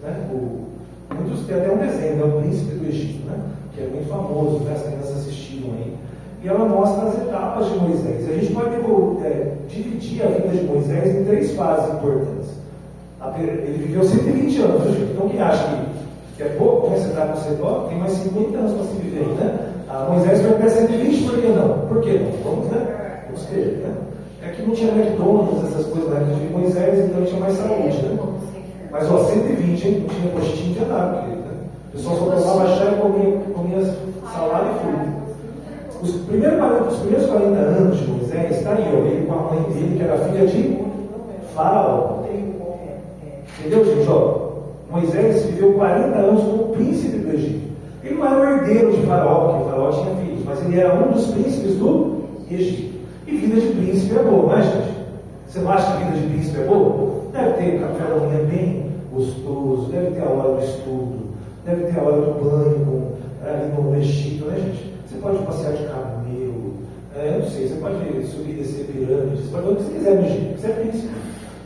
né? Muitos têm até um desenho, né? O Príncipe do Egito, né? Que é muito famoso, né? As crianças assistiram aí. E ela mostra as etapas de Moisés. A gente pode dividir a vida de Moisés em 3 fases importantes. Ele viveu 120 anos, gente. Então quem acha que é pouco, né? Você está com Sedó, tem mais 50 anos para se viver aí, né? Moisés foi até 120, por que não? Por que não? Vamos ver, né? É que não tinha McDonald's, essas coisas na época de Moisés, então tinha mais saúde, né? Mas, 120, hein? Não tinha postinho, não tinha nada, querido, né? O pessoal só tomava chá e comia salada e fruta. Os primeiros 40 anos de Moisés, está aí, ó, ele com a mãe dele, que era filha de Faraó. Entendeu, gente? Moisés viveu 40 anos como príncipe do Egito. Ele não era o herdeiro de Faraó, porque Faraó tinha filhos, mas ele era um dos príncipes do Egito. E vida de príncipe é boa, não é, gente? Você não acha que vida de príncipe é boa? Deve ter café da manhã bem gostoso, deve ter a hora do estudo, deve ter a hora do banho ali no Egito, né, gente? Você pode passear de camelo, eu não sei, você pode subir e descer pirâmides, você pode fazer o que você quiser no Egito, você é príncipe.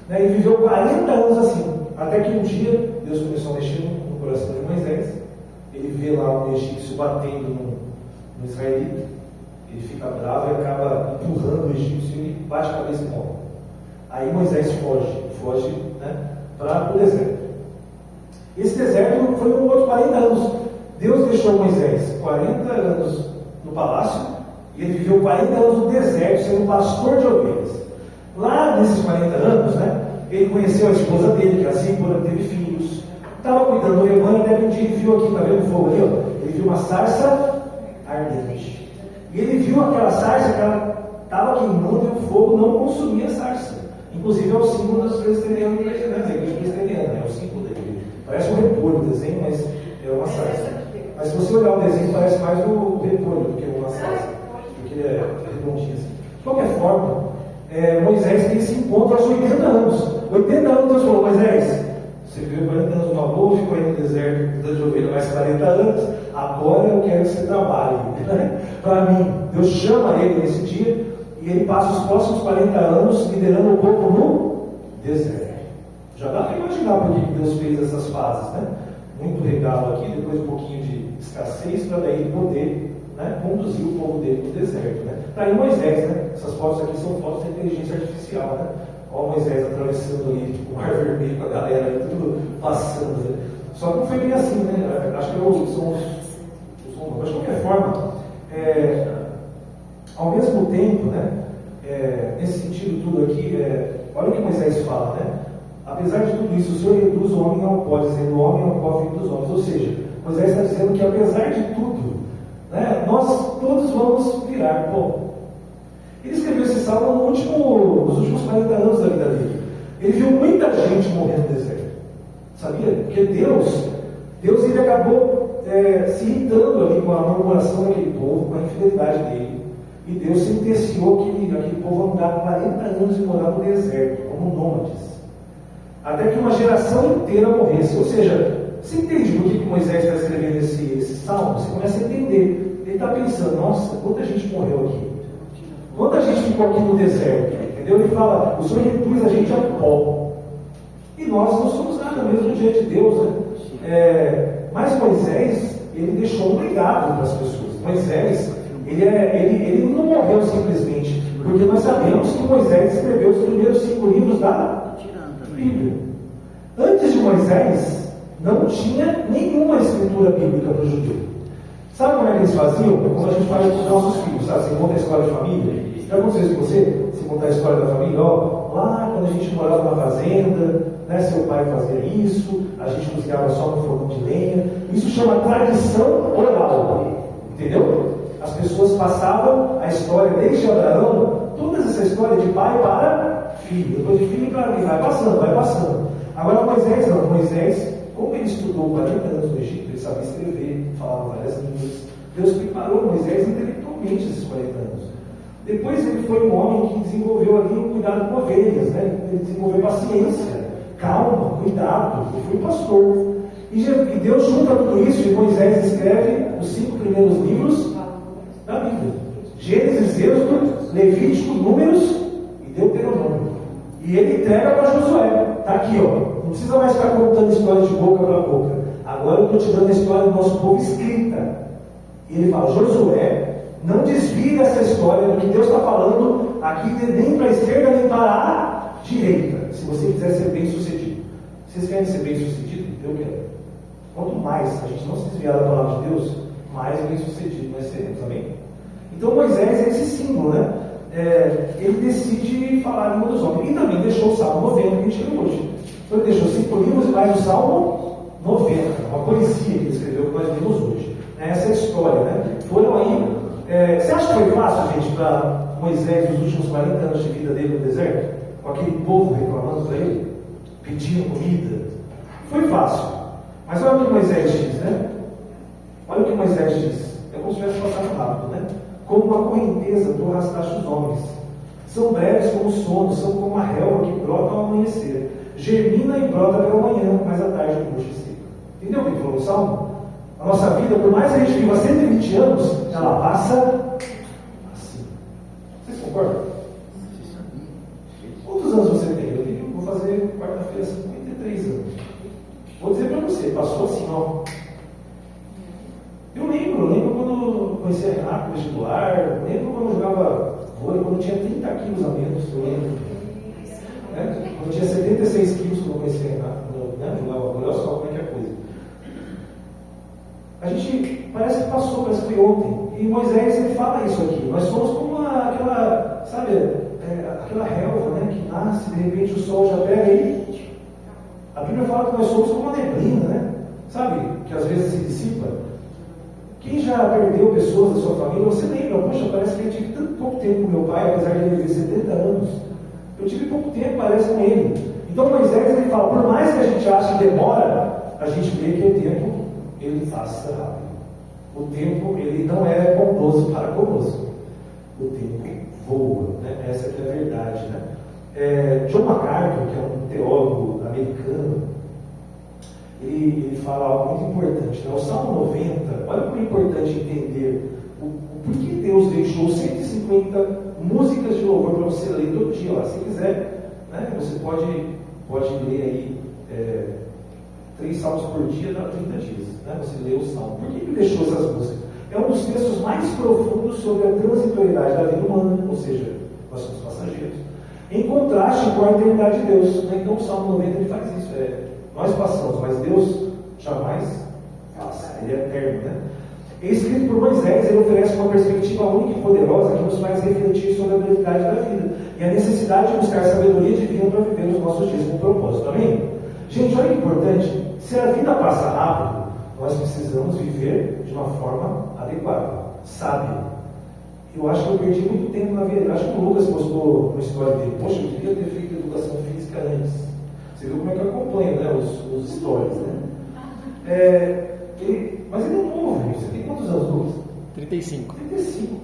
Né? E viveu 40 anos assim, até que um dia Deus começou a mexer no coração de Moisés. Ele vê lá um egípcio batendo no israelita, ele fica bravo e acaba empurrando o egípcio e bate a cabeça e morre. Aí Moisés foge, né, para o deserto. Esse deserto foi um outro 40 anos. Deus deixou Moisés 40 anos no palácio e ele viveu 40 anos no deserto sendo pastor de ovelhas. Lá nesses 40 anos, né, ele conheceu a esposa dele, que assim teve filhos. Estava cuidando do rebanho, até que um dia ele viu aqui, está vendo o fogo ali? Ó? Ele viu uma sarça ardente. E ele viu aquela sarça que ela estava queimando e o fogo não consumia a sarça. Inclusive é o símbolo das presbiterianas, da igreja presbiteriana, é o símbolo dele. Parece um repolho o desenho, mas é uma sarça. Mas se você olhar o desenho, parece mais o repolho do que uma sarça, porque ele é redondinho assim. De qualquer forma, Moisés tem esse encontro aos 80 anos. 80 anos Deus falou: Moisés, você viveu 40 anos numa boa, ficou aí no deserto cuidando de ovelha mais 40 anos, agora eu quero que você trabalhe para mim. Deus chama ele nesse dia e ele passa os próximos 40 anos liderando o povo no deserto. Já dá para imaginar por que Deus fez essas fases, né? Muito regalo aqui, depois um pouquinho de escassez, para daí ele poder, né, conduzir o povo dele no deserto. Né? Está aí Moisés, né? Essas fotos aqui são fotos da inteligência artificial, né? Olha Moisés atravessando ali o Mar Vermelho com a galera, tudo passando. Né? Só que não foi bem assim, né? Acho que são os romanos. Mas de qualquer forma, ao mesmo tempo, né? Nesse sentido tudo aqui, olha o que Moisés fala, né? Apesar de tudo isso, o Senhor reduz o homem ao pó, dizendo: o homem é o pó feito dos homens. Ou seja, Moisés está dizendo que apesar de tudo, né, nós todos vamos virar pó. Ele escreveu esse salmo nos últimos 40 anos da vida dele. Ele viu muita gente morrer no deserto. Sabia? Porque Deus ele acabou se irritando ali com a murmuração daquele povo, com a infidelidade dele. E Deus sentenciou que aquele povo andar 40 anos e morar no deserto, como nômades. Até que uma geração inteira morresse. Ou seja, você entende por que Moisés está escrevendo esse salmo? Você começa a entender. Ele está pensando: nossa, quanta gente morreu aqui. Quanta gente ficou aqui no deserto, entendeu? Ele fala: o Senhor reduz a gente a pó. E nós não somos nada mesmo diante de Deus, né? Mas Moisés, ele deixou um legado para as pessoas. Moisés, ele não morreu simplesmente, porque nós sabemos que Moisés escreveu os primeiros 5 livros da Bíblia. Antes de Moisés, não tinha nenhuma escritura bíblica para o judeu. Sabe como é que eles faziam? Como a gente faz com os nossos filhos, sabe? Você conta a história de família. Já aconteceu isso com você? Você contar a história da família? Lá quando a gente morava na fazenda, né, seu pai fazia isso, a gente cozinhava só no fogão de lenha. Isso chama tradição oral. Entendeu? As pessoas passavam a história desde Abraão, toda essa história de pai para filho, depois de filho para filho, vai passando. Agora Moisés não. Moisés, como ele estudou 40 anos no Egito, ele sabia escrever, falava várias línguas. Deus preparou Moisés intelectualmente esses 40 anos. Depois ele foi um homem que desenvolveu ali um cuidado com ovelhas, né? Ele desenvolveu paciência, calma, cuidado. Ele foi pastor. E Deus junta tudo isso e Moisés escreve os 5 primeiros livros da Bíblia: Gênesis, Êxodo, Levítico, Números e Deuteronômio. E ele entrega para Josué. Está aqui, ó. Não precisa mais ficar contando histórias de boca estou te dando a história do nosso povo escrita. E ele fala, Josué, não desvie dessa história do que Deus está falando aqui, nem para a esquerda nem para a direita, se você quiser ser bem sucedido. Vocês querem ser bem sucedido? Eu quero. Quanto mais a gente não se desviar da palavra de Deus, mais bem sucedido nós seremos, amém? Então Moisés é esse símbolo, né? Ele decide falar a língua dos homens. E também deixou o Salmo 90 que a gente lê hoje. Então ele deixou 5 livros e mais o Salmo 90, uma poesia que ele escreveu que nós lemos hoje. Essa é a história, né? Foram aí. Você acha que foi fácil, gente, para Moisés nos últimos 40 anos de vida dele no deserto? Com aquele povo reclamando para ele, pedindo comida? Foi fácil. Mas olha o que Moisés diz, né? Olha o que Moisés diz. É como se tivesse passado rápido, né? Como uma correnteza tu arrastaste os homens. São breves como o sono, são como a relva que brota ao amanhecer. Germina e brota pela manhã, mas à tarde murcha e seca. Entendeu o que ele falou no Salmo? A nossa vida, por mais que a gente viva 120 anos, ela passa assim. Vocês concordam? Quantos anos você tem? Eu vou fazer quarta-feira 53 anos. Vou dizer para você, passou assim, ó. Eu lembro quando conheci a Renata no vestibular, lembro quando eu jogava vôlei, quando eu tinha 30 quilos a menos, eu lembro. Quando eu tinha 76 quilos, quando eu conheci a Renata, quando eu jogava vôlei, olha só como é que é a coisa. A gente parece que passou, parece que foi ontem. E Moisés ele fala isso aqui. Nós somos como aquela, sabe, aquela relva, né, que nasce, de repente o sol já pega e a Bíblia fala que nós somos como uma neblina, né? Sabe, que às vezes se dissipa. Quem já perdeu pessoas da sua família, você lembra, poxa, parece que eu tive tanto pouco tempo com meu pai, apesar de ele viver 70 anos. Eu tive pouco tempo, parece, com ele. Então Moisés ele fala, por mais que a gente ache que demora, a gente vê que o tempo ele passa rápido. O tempo ele não é bondoso para conosco. O tempo voa, né? Essa aqui é a verdade, né? John MacArthur, que é um teólogo americano, ele fala algo muito importante, né? O Salmo 90, olha como é importante entender o porquê Deus deixou 150 músicas de louvor para você ler todo dia lá. Se quiser, né? Você pode ler aí 3 salmos por dia, dá 30 dias, né? Você lê o salmo. Por que ele deixou essas músicas? É um dos textos mais profundos sobre a transitoriedade da vida humana, ou seja, nós somos passageiros, em contraste com a eternidade de Deus, né? Então o Salmo 90 ele faz isso, nós passamos, mas Deus jamais passa, ele é eterno, né? É escrito por Moisés, ele oferece uma perspectiva única e poderosa que nos faz refletir sobre a brevidade da vida e a necessidade de buscar sabedoria divina para viver os nossos dias com propósito, amém? Gente, olha que importante, se a vida passa rápido, nós precisamos viver de uma forma adequada, sábia. Eu acho que eu perdi muito tempo na vida. Eu acho que o Lucas postou uma história dele, poxa, eu queria ter feito educação física antes. Você viu como é que eu acompanho, né, os stories, né? Mas ele é novo, você tem quantos anos, Lucas? 35. 35,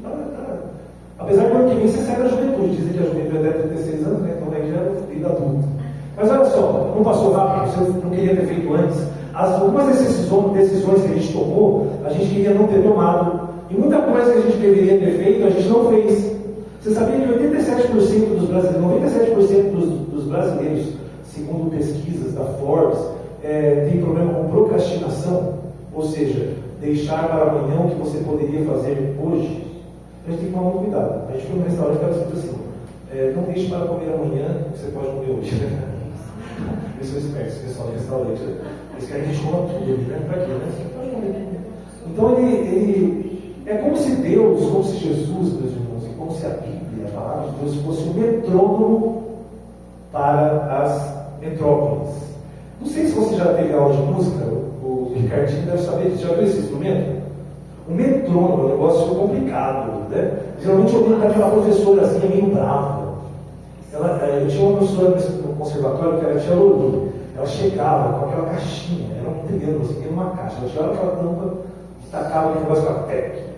apesar que ano que vem você sai da juventude, dizem que a juventude é até 36 anos, né? Então aí já é vida adulta. Mas olha só, não passou rápido, você não queria ter feito antes. Algumas decisões que a gente tomou, a gente queria não ter tomado. E muita coisa que a gente deveria ter feito, a gente não fez. Você sabia que 87% dos brasileiros, 97% dos brasileiros, segundo pesquisas da Forbes, tem problema com procrastinação? Ou seja, deixar para amanhã o que você poderia fazer hoje? A gente tem que tomar muito cuidado. A gente foi num restaurante e estava escrito assim, não deixe para comer amanhã o que você pode comer hoje. Eu sou esperto, esse pessoal de restaurante. Eles querem que a gente coma tudo, né? Para quê? Né? Então ele é como se Deus, como se Jesus, meus irmãos, e como se a Bíblia, a palavra de Deus, fosse um metrônomo para as metrópoles. Não sei se você já teve aula de música, o Ricardinho deve saber, já viu esse instrumento? O metrônomo é um negócio complicado, né? Geralmente eu tenho aquela professora assim, meio brava. Eu tinha uma professora no conservatório que era a tia Loli. Ela chegava com aquela caixinha, era um triângulo, assim, era uma caixa. Ela tirava aquela tampa e tacava aquele negócio com a tec.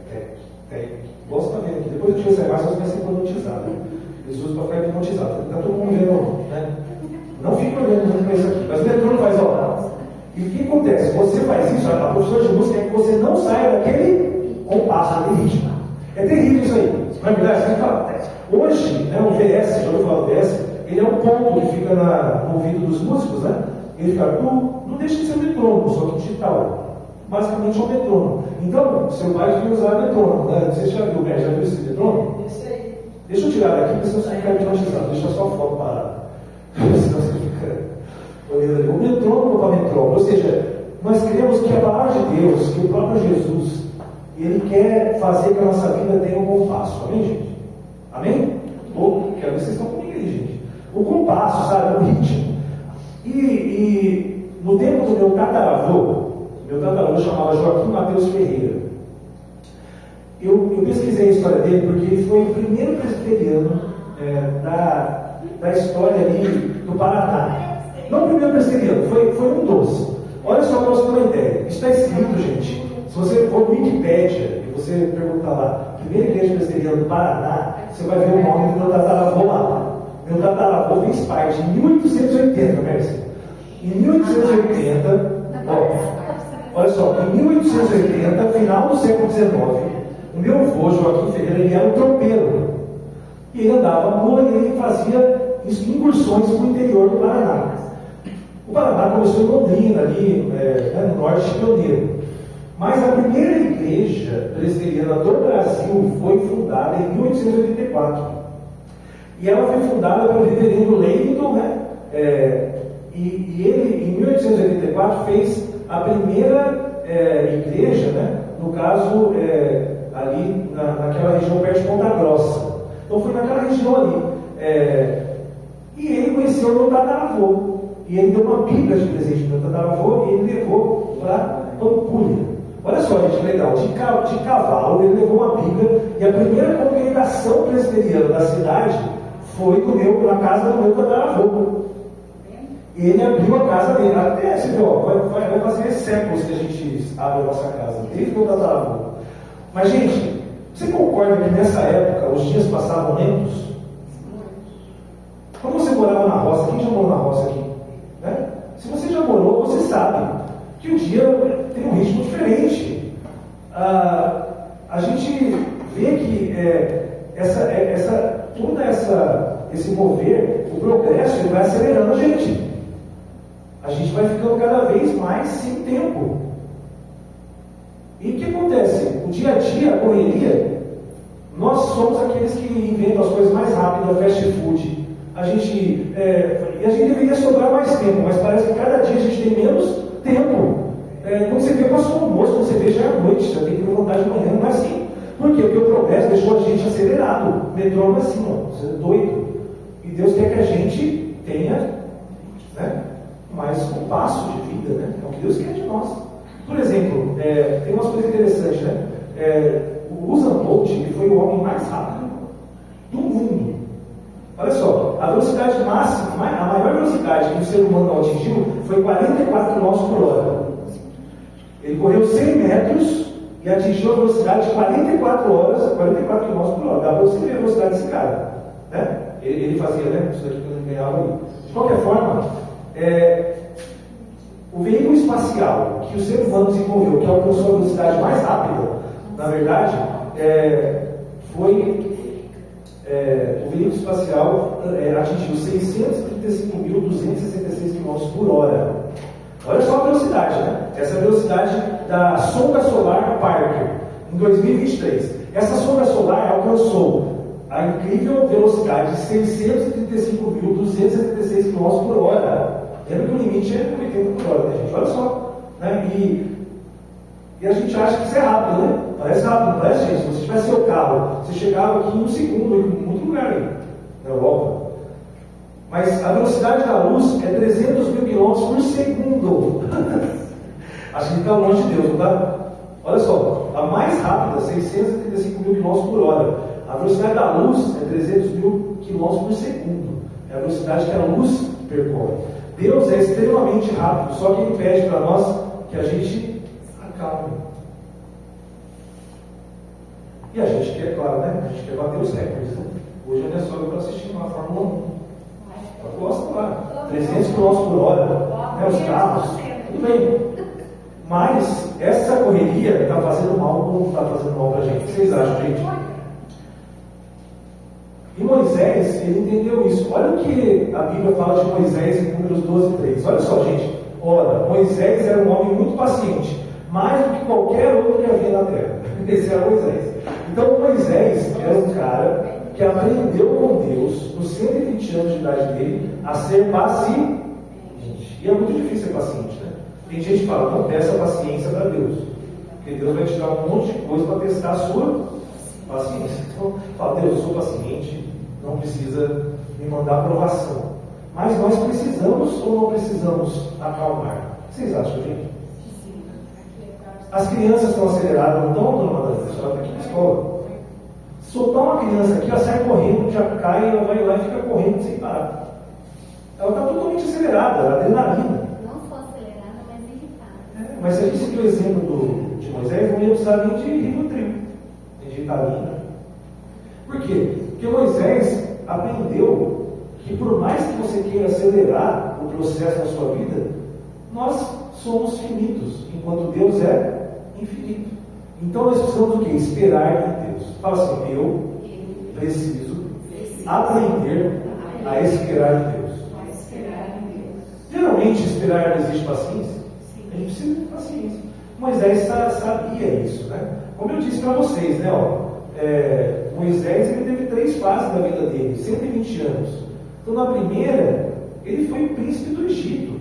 Igual você está vendo aqui. Depois eu tinha essa imagem, você vai ser hipnotizado. Eles usam para ficar hipnotizado. Está todo mundo vendo, né? Não fica olhando muito para isso aqui. Mas o metrônomo faz, ó. E o que acontece? Você faz isso, a professora de música quer que você não saia daquele compasso, daquele ritmo. É terrível isso aí. Não é verdade? Você tem que falar. Hoje, né, o VS, já ouviu falar do VS, ele é um ponto que fica no ouvido dos músicos, né? Ele fica, não deixa de ser metrônomo, só que digital. basicamente é um metrônomo. Então, seu pai devia usar metrônomo, né? Você já viu, já viu esse metrônomo? Deixa eu tirar daqui, porque senão você fica hipnotizado. Deixa só a foto parada. Senão você fica olhando ali. O metrônomo para metrópole, ou seja, nós cremos que a palavra de Deus, que o próprio Jesus, ele quer fazer que a nossa vida tenha um compasso. Amém, gente? Amém? Ou, quero ver se vocês estão comigo aí, gente. O compasso, sabe? O ritmo. E no tempo do meu tataravô chamava Joaquim Mateus Ferreira. Eu pesquisei a história dele porque ele foi o primeiro presbiteriano da história ali do Paraná. Não o primeiro presbiteriano, foi um dos. Olha só para você ter uma ideia. Isso está escrito, gente. Se você for no Wikipédia e você perguntar lá, primeira igreja presbiteriana do Paraná, você vai ver o nome do meu tataravô lá. Meu tataravô fez parte em 1880, Mércia. Em 1880, olha só, em 1880, final do século XIX, o meu avô, Joaquim Ferreira, ele era um tropeiro. E ele andava mula e ele fazia incursões para o interior do Paraná. O Paraná começou em Londrina, ali no norte de Pioneiro. Mas a primeira igreja presbiteriana do Brasil foi fundada em 1884. E ela foi fundada pelo reverendo Leighton, né? E ele, em 1884, fez a primeira igreja, né? No caso, ali naquela região perto de Ponta Grossa. Então foi naquela região ali. E ele conheceu o meu tataravô. E ele deu uma Bíblia de presente para o meu tataravô e ele levou para Pampulha. Olha só, gente, legal. De cavalo, ele levou uma Bíblia. E a primeira congregação presbiteriana da cidade foi na casa do meu tataravô. Ele abriu a casa dele. Até, você vê, vai fazer séculos que a gente abre a nossa casa, desde o meu tataravô. Mas, gente, você concorda que nessa época os dias passavam lentos? Quando você morava na roça, quem já morou na roça aqui? Né? Se você já morou, você sabe que o dia tem um ritmo diferente. A gente vê que esse mover, o progresso, ele vai acelerando a gente. A gente vai ficando cada vez mais sem tempo. E o que acontece? O dia a dia, a correria, nós somos aqueles que inventam as coisas mais rápidas, fast food. A gente deveria sobrar mais tempo, mas parece que cada dia a gente tem menos tempo. Quando você vê, passou o almoço, quando você vê, já é noite, já tem que levantar de manhã, não é assim. Por quê? Porque o progresso deixou a gente acelerado. O metrô é assim, ó, você é doido. E Deus quer que a gente tenha, né, mais um passo de vida, né? É o que Deus quer de nós. Por exemplo, tem umas coisas interessantes, né? O Usain Bolt, ele foi o homem mais rápido do mundo. Olha só, a velocidade máxima, a maior velocidade que o ser humano atingiu foi 44 km por hora. Ele correu 100 metros e atingiu a velocidade de 44 km por hora. Dá para você ver a velocidade desse cara, né? Ele fazia, né? Isso daqui quando ele ganhava ali. De qualquer forma, o veículo espacial que o ser humano desenvolveu, que alcançou a velocidade mais rápida, na verdade, foi o veículo espacial atingiu 635.266 km por hora. Olha só a velocidade, né? Essa é a velocidade da sonda solar Parker, em 2023. Essa sonda solar alcançou a incrível velocidade de 635.276 km por hora. Lembra que o limite é 80 por hora, né, gente? Olha só. Né? E a gente acha que isso é rápido, né? Parece rápido, não parece, gente? Se você tivesse seu carro, você chegava aqui em um segundo, em muito lugar aí, na Europa. Mas a velocidade da luz é 300 mil quilômetros por segundo. Acho que está longe de Deus, não está? Olha só, a mais rápida, 635 mil quilômetros por hora. A velocidade da luz é 300 mil quilômetros por segundo. É a velocidade que a luz percorre. Deus é extremamente rápido, só que Ele pede para nós que a gente acalme. E a gente quer, claro, né? A gente quer bater os recordes. Né? Hoje a minha sogra está assistindo uma Fórmula 1. Ela gosta lá, 300 km por hora, né? Os carros, tudo bem. Mas essa correria está fazendo mal ou não está fazendo mal para a gente? O que vocês acham, gente? E Moisés, ele entendeu isso. Olha o que a Bíblia fala de Moisés em Números 12:3. Olha só, gente. Ora, Moisés era um homem muito paciente, mais do qualquer outro que havia na terra. Esse era Moisés. Então Moisés era um cara que aprendeu com Deus, nos 120 anos de idade dele, a ser paciente. E é muito difícil ser paciente, né? Tem gente que fala, não peça paciência para Deus, porque Deus vai te dar um monte de coisa para testar a sua paciência. Então, fala, Deus, eu sou paciente, não precisa me mandar aprovação. Mas nós precisamos ou não precisamos acalmar? O que vocês acham, gente? As crianças estão aceleradas, não estão, dona Madalena? A senhora está aqui na escola. Soltar uma criança aqui, ela sai correndo, já cai, ela vai lá e fica correndo sem parar. Ela está totalmente acelerada, adrenalina. Não só acelerada, mas irritada. Mas se a gente seguir o exemplo de Moisés, não ia precisar nem de Rivotril, nem de Italina. Por quê? Porque Moisés aprendeu que por mais que você queira acelerar o processo da sua vida, nós somos finitos, enquanto Deus é infinito. Então nós precisamos do quê? Esperar em Deus. Fala assim, eu preciso aprender a esperar em Deus. Geralmente esperar não existe paciência. A gente precisa de paciência. Moisés sabia isso, né? Como eu disse para vocês, né? Moisés ele teve 3 fases da vida dele, 120 anos. Então na primeira, ele foi príncipe do Egito.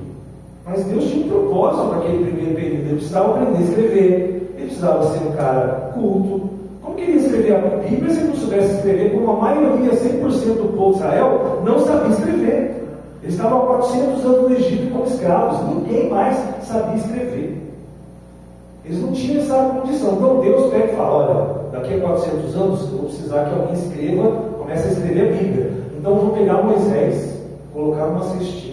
Mas Deus tinha um propósito para aquele primeiro período. Ele precisava aprender a escrever, ele precisava ser um cara culto. Como que ele ia escrever a Bíblia se ele não soubesse escrever? Como a maioria, 100% do povo de Israel, não sabia escrever. Eles estavam há 400 anos no Egito como escravos. Ninguém mais sabia escrever. Eles não tinham essa condição. Então Deus pega e fala, olha, daqui a 400 anos eu vou precisar que alguém escreva, comece a escrever a Bíblia. Então eu vou pegar Moisés, colocar numa cestinha.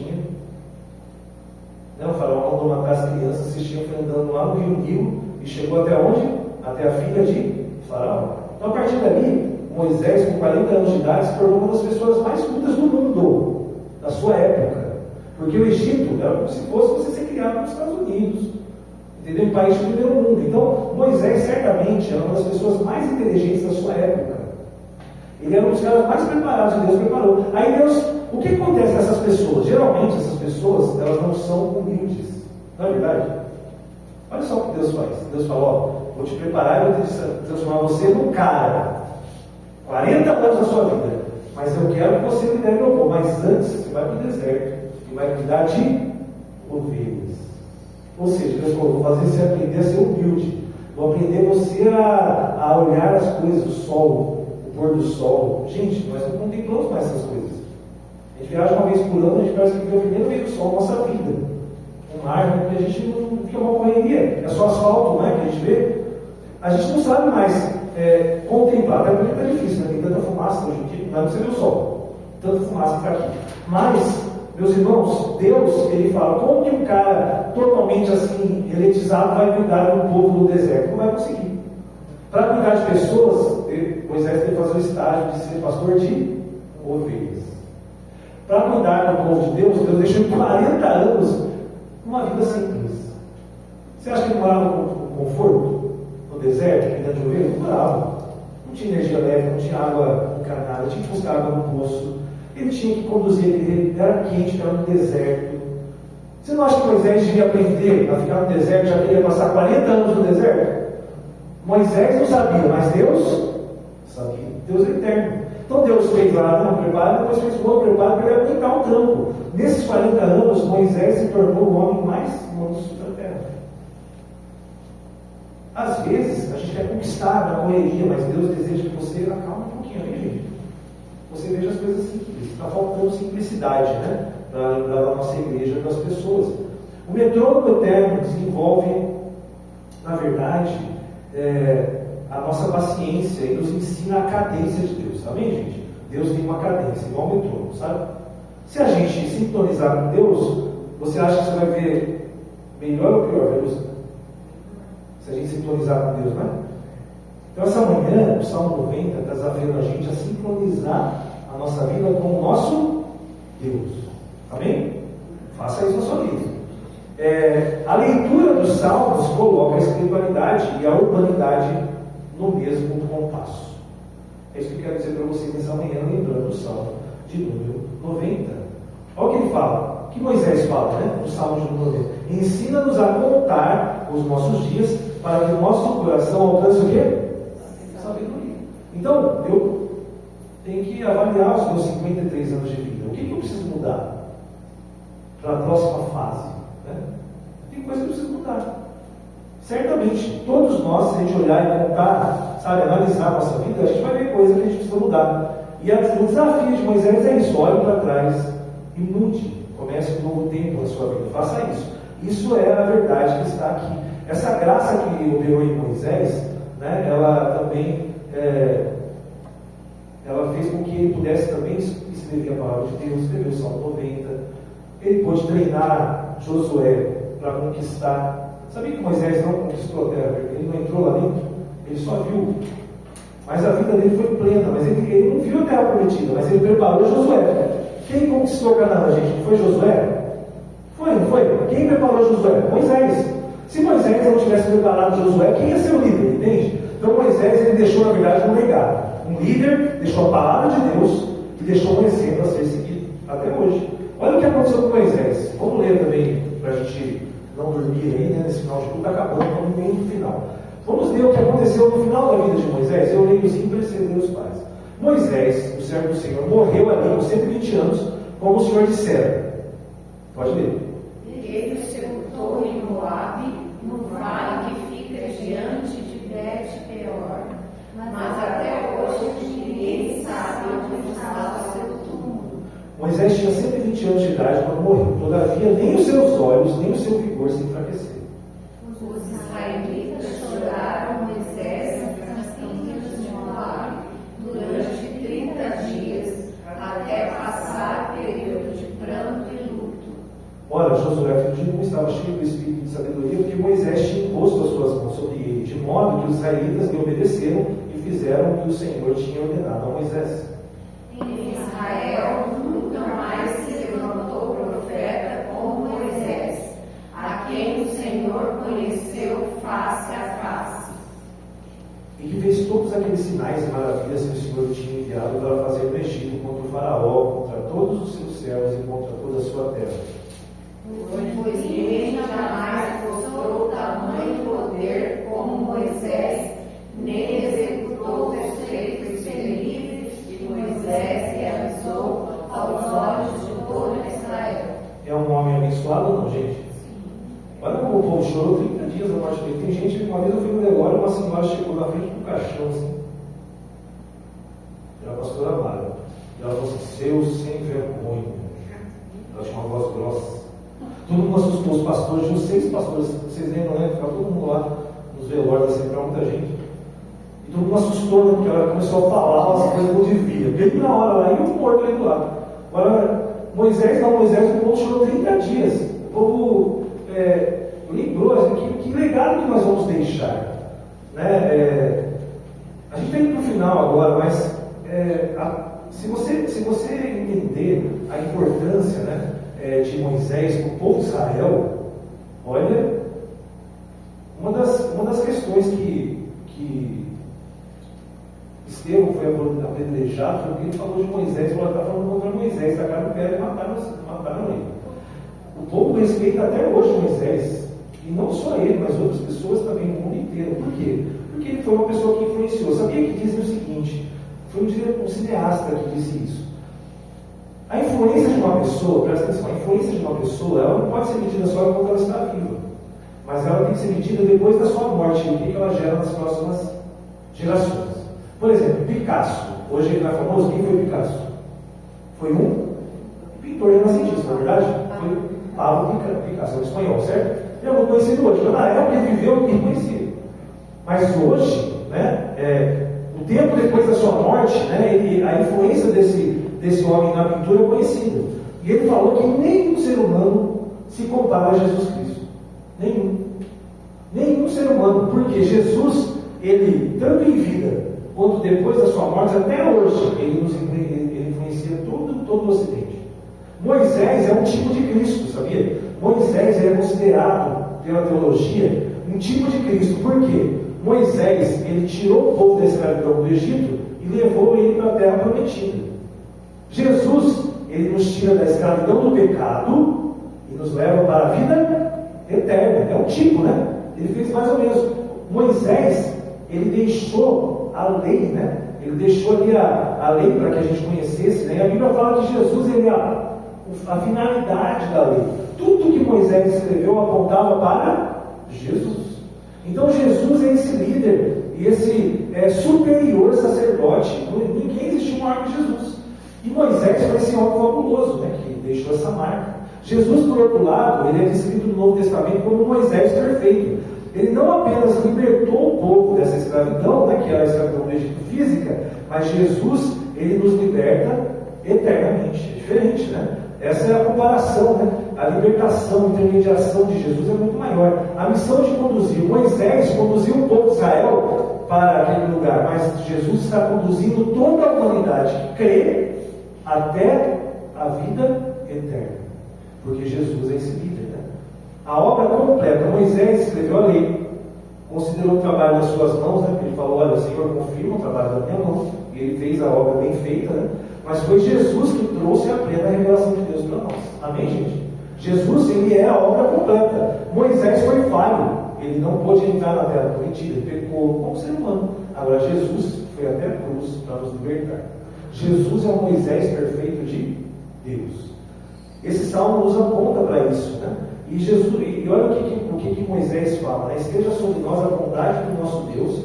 O faraó mandou matar as crianças, a cestinha foi andando lá no rio Nilo e chegou até onde? Até a filha de Faraó. Então a partir dali, Moisés, com 40 anos de idade, se tornou uma das pessoas mais cultas do mundo, da sua época. Porque o Egito era como se fosse você ser criado nos Estados Unidos. Entendeu? Um país de primeiro mundo. Então, Moisés certamente era uma das pessoas mais inteligentes da sua época. Ele era um dos caras mais preparados que Deus preparou. Aí Deus, o que acontece com essas pessoas? Geralmente essas pessoas, elas não são humildes. Não é verdade? Olha só o que Deus faz. Deus fala, ó, vou te preparar e vou transformar você num cara. 40 anos da sua vida. Mas eu quero que você lidere meu povo. Mas antes, você vai para o deserto e vai cuidar de ovelhas. Ou seja, Deus falou, vou fazer você aprender a ser humilde. Vou aprender você a olhar as coisas, o sol, o pôr do sol. Gente, nós não contemplamos mais essas coisas. A gente viaja uma vez por ano, a gente parece que vê o primeiro meio do sol na nossa vida. Um mar, porque a gente não fica uma correria. É só asfalto, né, que a gente vê. A gente não sabe mais contemplar, até porque está difícil, né? Tem tanta fumaça hoje em dia, não você vê o sol. Tanta fumaça que está aqui. Mas, meus irmãos, Deus, ele fala, como que um cara totalmente assim, eletizado vai cuidar do povo do deserto? Não vai conseguir. Para cuidar de pessoas, Moisés teve que fazer o estágio de ser pastor de ovelhas. Para cuidar do povo de Deus, Deus deixou 40 anos uma vida simples. Você acha que ele morava com conforto? No deserto, cuidando de ovelhas? Não morava. Não tinha energia elétrica, não tinha água encanada, tinha que buscar água no poço. Ele tinha que conduzir ele, era quente, era no deserto. Você não acha que Moisés devia aprender a ficar no deserto, já queria passar 40 anos no deserto? Moisés não sabia, mas Deus sabia. Deus é eterno. Então Deus fez lá, não prepara, depois fez o outro preparo para ele aguentar o tranco. Nesses 40 anos, Moisés se tornou o homem mais manso da terra. Às vezes, a gente quer conquistar na correria, mas Deus deseja que você acalme um pouquinho, né, gente? Você veja as coisas simples. Está faltando simplicidade, né? Da nossa igreja, das pessoas. O metrônomo eterno desenvolve, na verdade, a nossa paciência e nos ensina a cadência de Deus. Amém, gente? Deus tem uma cadência, igual o metrônomo, sabe? Se a gente sintonizar com Deus, você acha que você vai ver melhor ou pior velocidade? Se a gente sintonizar com Deus, né? Então, essa manhã, o Salmo 90 está desafiando a gente a sincronizar a nossa vida com o nosso Deus. Amém? Faça isso na sua vida. A leitura dos Salmos coloca a espiritualidade e a urbanidade no mesmo compasso. É isso que eu quero dizer para você nessa manhã, lembrando o Salmo de número 90. Olha o que ele fala. que Moisés fala, né? No Salmo de 90. Ensina-nos a contar os nossos dias para que o nosso coração alcance o quê? Sabedoria. Então, eu tenho que avaliar os meus 53 anos de vida. O que eu preciso mudar para a próxima fase? Né? Tem coisa que eu preciso mudar. Certamente, todos nós, se a gente olhar e contar, sabe, analisar a nossa vida, a gente vai ver coisas que a gente precisa mudar. E o desafio de Moisés é isso: olhe para trás e mude. Comece um novo tempo na sua vida. Faça isso. Isso é a verdade que está aqui. Essa graça que operou em Moisés, né, ela também ela fez com que ele pudesse também escrever a palavra de Deus, escrever o Salmo 90. Ele pôde treinar Josué para conquistar. Sabia que Moisés não conquistou a terra? Ele não entrou lá dentro, ele só viu. Mas a vida dele foi plena. Mas ele não viu a terra prometida, mas ele preparou Josué. Quem conquistou Canaã, gente? Foi Josué? Foi, não foi? Quem preparou Josué? Moisés. Se Moisés não tivesse preparado Josué, quem ia ser o líder? Entende? Então Moisés, ele deixou, na verdade, um legado. Um líder deixou a palavra de Deus e deixou um exemplo a ser seguido até hoje. Olha o que aconteceu com Moisés. Vamos ler também, para a gente não dormir aí, né? Nesse final de tudo, está acabando, estamos no meio do final. Vamos ver o que aconteceu no final da vida de Moisés. Eu leio assim para preceder os pais. Moisés, o servo do Senhor, morreu ali com 120 anos, como o Senhor dissera. Pode ler. Ele sepultou em Moabe, no vale que fica diante de Bet-peor. Mas até hoje ninguém sabe onde está o seu túmulo. Moisés tinha 120 anos de idade quando morreu. Todavia, nem os seus olhos, nem o seu vigor se enfraqueceram. Os israelitas choraram Moisés nas campinas de Moabe durante 30 dias, até passar período de pranto e luto. Ora, Josué, filho de Nun, estava cheio do espírito de sabedoria, porque Moisés tinha imposto as suas mãos sobre ele, de modo que os israelitas lhe obedeceram e fizeram o que o Senhor tinha ordenado a Moisés. Em Israel nunca mais se levantou profeta como Moisés, a quem o Senhor conheceu face a face. E que fez todos aqueles sinais e maravilhas que o Senhor tinha enviado para fazer no Egito contra o faraó, contra todos os seus servos e contra toda a sua terra. Pois ninguém jamais mostrou tamanho poder como Moisés, nem executou os feitos terríveis que Moisés realizou aos olhos de todo Israel. É um homem abençoado ou não, gente? Olha como o povo chorou 30 dias na morte dele. Tem gente, uma vez eu fui no velório, uma senhora chegou na frente do caixão assim. Era a pastora Mara. E ela falou assim: seu sem vergonha. Ela tinha uma voz grossa. Todo mundo assustou os pastores, tinham 6 pastores. Vocês lembram, né? Ficava todo mundo lá nos velórios, assim, para muita gente. E todo mundo assustou, né? Porque ela começou a falar umas coisas que não devia. Bem na hora lá, e um morto ali do lado. Agora, Moisés, o povo chorou 30 dias. O povo lembrou, assim, que legado que nós vamos deixar. Né? A gente tem para o final agora, mas se você entender a importância, né, de Moisés para o povo de Israel, olha, uma das questões que Estevão foi apedrejado foi porque ele falou de Moisés, ele está falando contra Moisés, tacaram o pé e mataram ele. O povo respeita até hoje Moisés, e não só ele, mas outras pessoas também no mundo inteiro. Por quê? Porque ele foi uma pessoa que influenciou. Sabia que dizem o seguinte, foi um cineasta que disse isso. A influência de uma pessoa, presta atenção, a influência de uma pessoa, ela não pode ser medida só enquanto ela está viva, mas ela tem que ser medida depois da sua morte, e o que ela gera nas próximas gerações. Por exemplo, Picasso. Hoje ele não é famoso. Quem foi Picasso? Foi um pintor renascentista, na verdade? Foi Pablo Picasso, é um espanhol, certo? Ele é muito conhecido hoje, mas na época ele viveu ninguém conhecia. Mas hoje, né, o tempo depois da sua morte, né, a influência desse homem na pintura é conhecida. E ele falou que nenhum ser humano se compara a Jesus Cristo. Nenhum ser humano. Porque Jesus, ele, tanto em vida quanto depois da sua morte, até hoje, ele influencia todo o Ocidente. Moisés é um tipo de Cristo, sabia? Moisés é considerado, pela teologia, um tipo de Cristo. Por quê? Moisés, ele tirou o povo da escravidão do Egito e levou ele para a terra prometida. Jesus, ele nos tira da escravidão do pecado e nos leva para a vida eterna. É um tipo, né? Ele fez mais ou menos. Moisés, ele deixou a lei, né? Ele deixou ali a lei para que a gente conhecesse, né? E a Bíblia fala que Jesus, ele é a finalidade da lei. Tudo que Moisés escreveu apontava para Jesus. Então Jesus é esse líder e esse superior sacerdote. Ninguém existiu maior que Jesus. E Moisés foi esse homem fabuloso, né? Que deixou essa marca. Jesus, por outro lado, ele é descrito no Novo Testamento como Moisés perfeito. Ele não apenas libertou o povo dessa escravidão, né, que era a escravidão do Egito física, mas Jesus, ele nos liberta eternamente. É diferente, né? Essa é a comparação, né? A libertação, a intermediação de Jesus é muito maior. A missão de conduzir, Moisés conduziu o povo de Israel para aquele lugar, mas Jesus está conduzindo toda a humanidade que crê até a vida eterna. Porque Jesus é esse líder, né? A obra completa. Moisés escreveu a lei, considerou o trabalho das suas mãos, né? Ele falou: olha, Senhor, confirma o trabalho da minha mão. E ele fez a obra bem feita, né? Mas foi Jesus que trouxe a plena revelação de Deus para nós. Amém, gente? Jesus, ele é a obra completa. Moisés foi falho. Ele não pôde entrar na terra prometida. Ele pecou como ser humano. Agora, Jesus foi até a cruz para nos libertar. Jesus é o Moisés perfeito de Deus. Esse salmo nos aponta para isso, né? E Jesus, e olha o que Moisés fala, né? Esteja sobre nós a bondade do nosso Deus,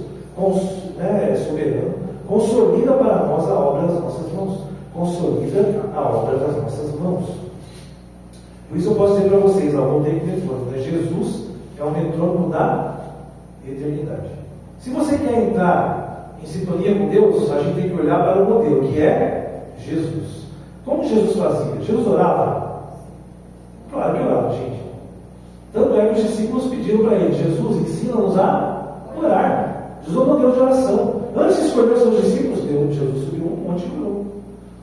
soberano, consolida para nós a obra das nossas mãos. Consolida a obra das nossas mãos. Por isso eu posso dizer para vocês, voltei com o metrônomo, né? Jesus é o metrônomo da eternidade. Se você quer entrar em sintonia com Deus, a gente tem que olhar para o modelo, que é Jesus. Como Jesus fazia? Jesus orava? Claro que orava, gente. Tanto é que os discípulos pediram para ele: Jesus, ensina-nos a orar. Jesus é o modelo de oração. Antes de escolher os seus discípulos, Jesus subiu um monte e orou.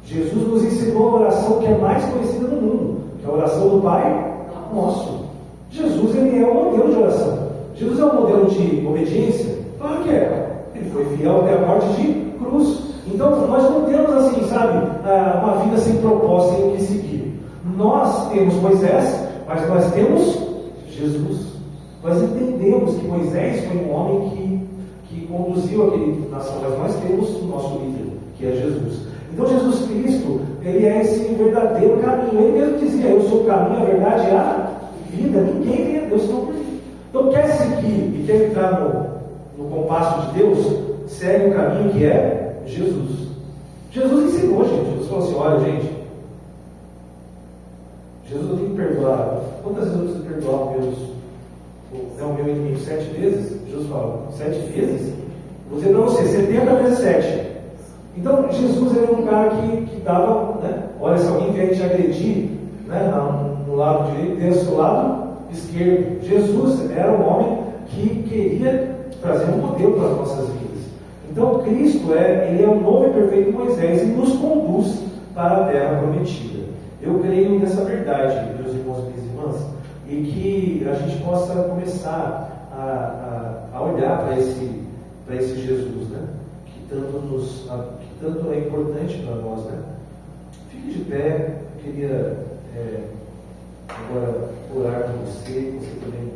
Jesus nos ensinou a oração que é mais conhecida no mundo, que é a oração do Pai Nosso. Jesus, ele é o modelo de oração. Jesus é um modelo de obediência? Claro que é. Ele foi fiel até a morte de cruz. Então, nós não temos assim, sabe, uma vida sem propósito, sem o que seguir. Nós temos Moisés, mas nós temos Jesus. Nós entendemos que Moisés foi um homem que conduziu aquele nação, mas nós temos o nosso líder, que é Jesus. Então, Jesus Cristo, ele é esse verdadeiro caminho. Ele mesmo dizia: eu sou o caminho, a verdade e a vida. Ninguém vem a Deus senão por mim. Então, quer seguir e quer entrar no compasso de Deus, segue o caminho que é Jesus. Jesus ensinou, gente. Jesus falou assim: olha, gente, Jesus, eu tenho que perdoar. Quantas vezes eu preciso perdoar o meu inimigo? 7 vezes? Jesus fala: 7 vezes? Vou dizer para você: 70 vezes 7. Então, Jesus era um cara que dava, né? Olha, se alguém vier te agredir, né, no lado direito, desce do lado esquerdo. Jesus era um homem que queria trazer um modelo para as nossas vidas. Então, Cristo ele é o novo e perfeito Moisés e nos conduz para a terra prometida. Eu creio nessa verdade, meus irmãos e minhas irmãs, e que a gente possa começar a olhar para esse Jesus, né? Que tanto é importante para nós, né? Fique de pé. Eu queria agora orar com você também